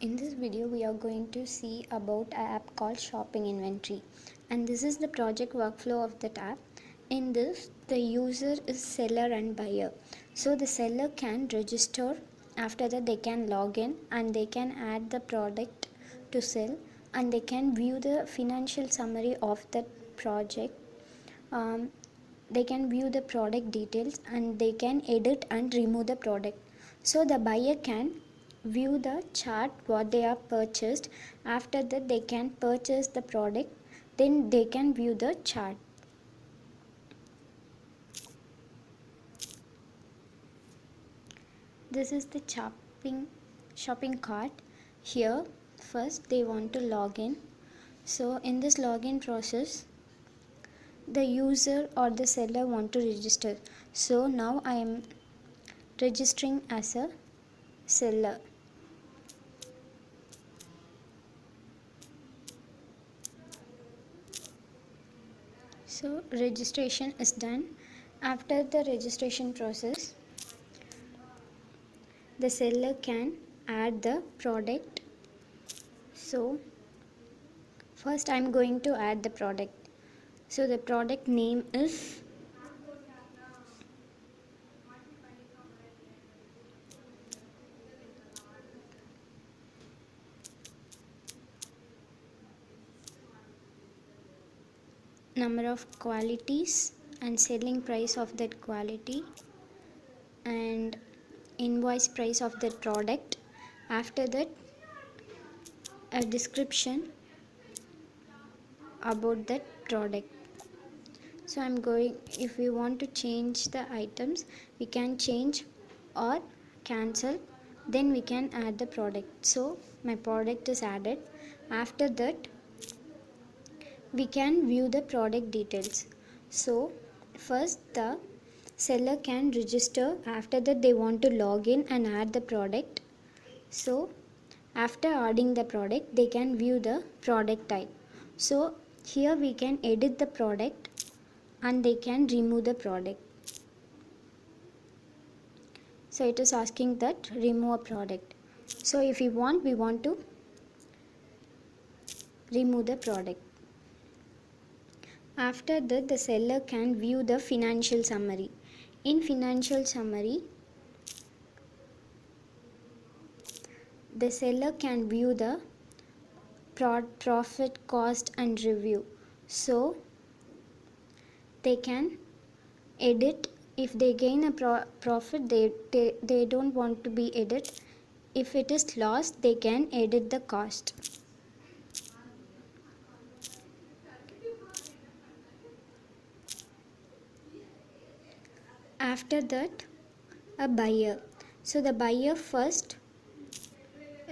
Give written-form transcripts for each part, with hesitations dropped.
In this video we are going to see about an app called Shopping Inventory, and this is the project workflow of that app. In this, the user is seller and buyer. So the seller can register, after that they can log in and they can add the product to sell, and they can view the financial summary of that project. They can view the product details and they can edit and remove the product. So the buyer can view the chart what they have purchased. After that they can purchase the product, then they can view the chart. This is the shopping cart. Here first they want to log in. So in this login process, the user or the seller want to register. So now I am registering as a seller. So registration is done. After the registration process, the seller can add the product. So first I am going to add the product. So the product name is number of qualities and selling price of that quality and invoice price of that product. After that, a description about that product. So I'm going, if we want to change the items, we can change or cancel, then we can add the product. So my product is added. After that we can view the product details. So first the seller can register, after that they want to log in and add the product. So after adding the product they can view the product type. So here we can edit the product and they can remove the product. So it is asking that remove a product. So if we want to remove the product. After that the seller can view the financial summary. In financial summary, the seller can view the profit, cost and review. So they can edit. If they gain a profit, they don't want to be edit. If it is loss, they can edit the cost. After that, a buyer. So the buyer first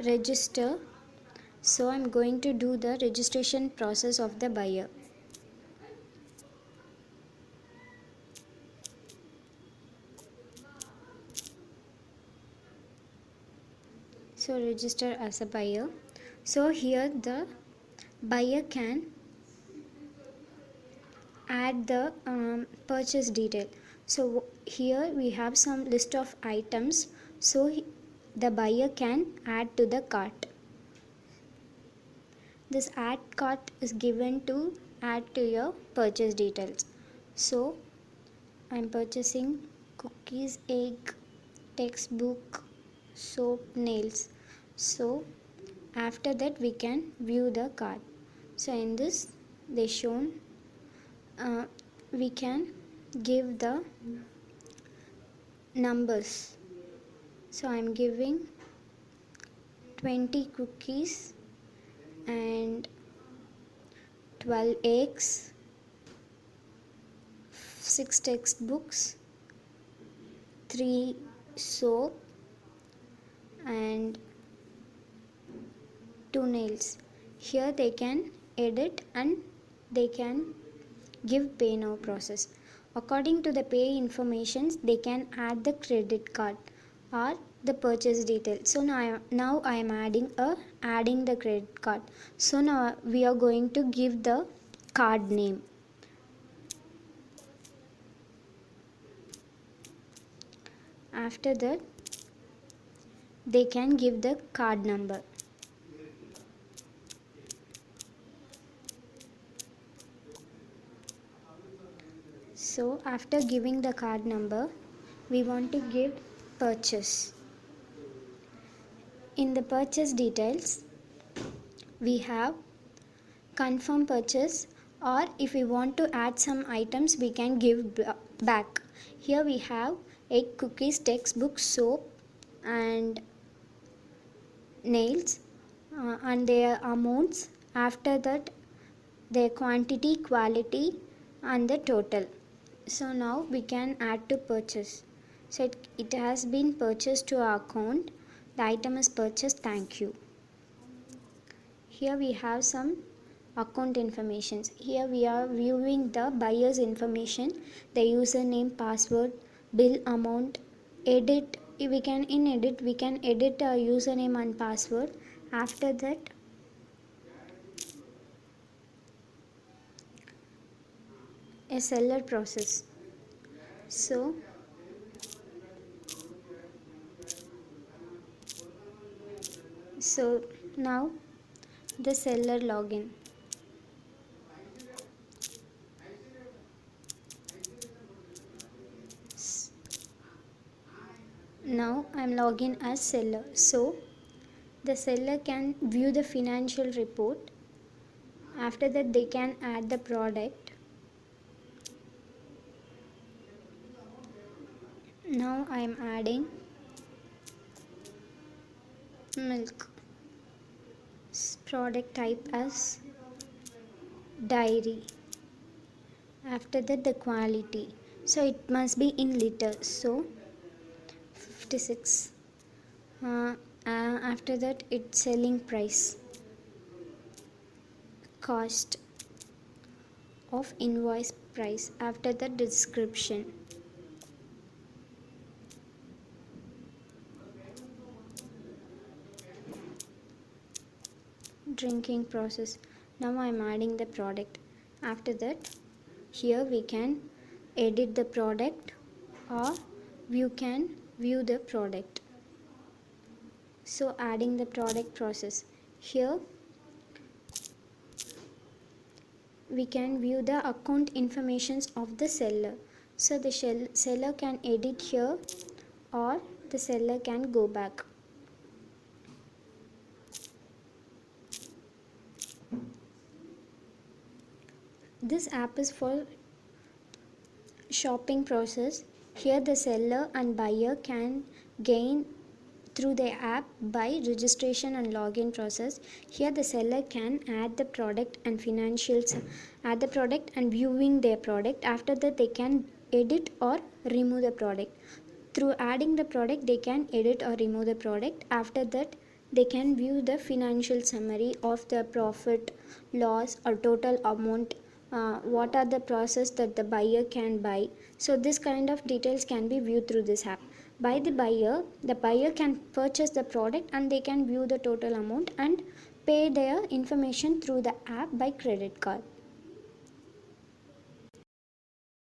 register. So I'm going to do the registration process of the buyer. So register as a buyer. So here the buyer can add the purchase detail. So here we have some list of items. So the buyer can add to the cart. This add cart is given to add to your purchase details. So I'm purchasing cookies, egg, textbook, soap, nails. So after that we can view the cart. So in this they shown we can give the numbers. So I'm giving 20 cookies and 12 eggs, 6 textbooks, 3 soap and 2 nails. Here they can edit and they can give pay now process. According to the pay informations, they can add the credit card or the purchase detail. So now I am adding the credit card. So now we are going to give the card name. After that they can give the card number. So after giving the card number, we want to give purchase. In the purchase details, we have confirm purchase, or if we want to add some items we can give back. Here we have egg, cookies, textbook, soap and nails, and their amounts, after that their quantity, quality and the total. So now we can add to purchase. So it has been purchased to our account. The item is purchased, thank you. Here we have some account information. Here we are viewing the buyer's information, the username, password, bill amount, edit. We can edit a username and password. After that, a seller process. So now the seller login. Now I am logging as seller. So the seller can view the financial report. After that they can add the product. Now I am adding milk. Product type as dairy. After that the quality. So it must be in liters. So 56. After that it's selling price. Cost of invoice price. After the description. Drinking process. Now I am adding the product. After that, here we can edit the product, or you can view the product. So adding the product process. Here we can view the account informations of the seller. So the seller can edit here, or the seller can go back. This app is for shopping process. Here the seller and buyer can gain through the app by registration and login process. Here the seller can add the product and financials, add the product and viewing their product. After that they can edit or remove the product. Through adding the product they can edit or remove the product. After that they can view the financial summary of the profit, loss or total amount. What are the process that the buyer can buy. So this kind of details can be viewed through this app. By the buyer can purchase the product and they can view the total amount and pay their information through the app by credit card.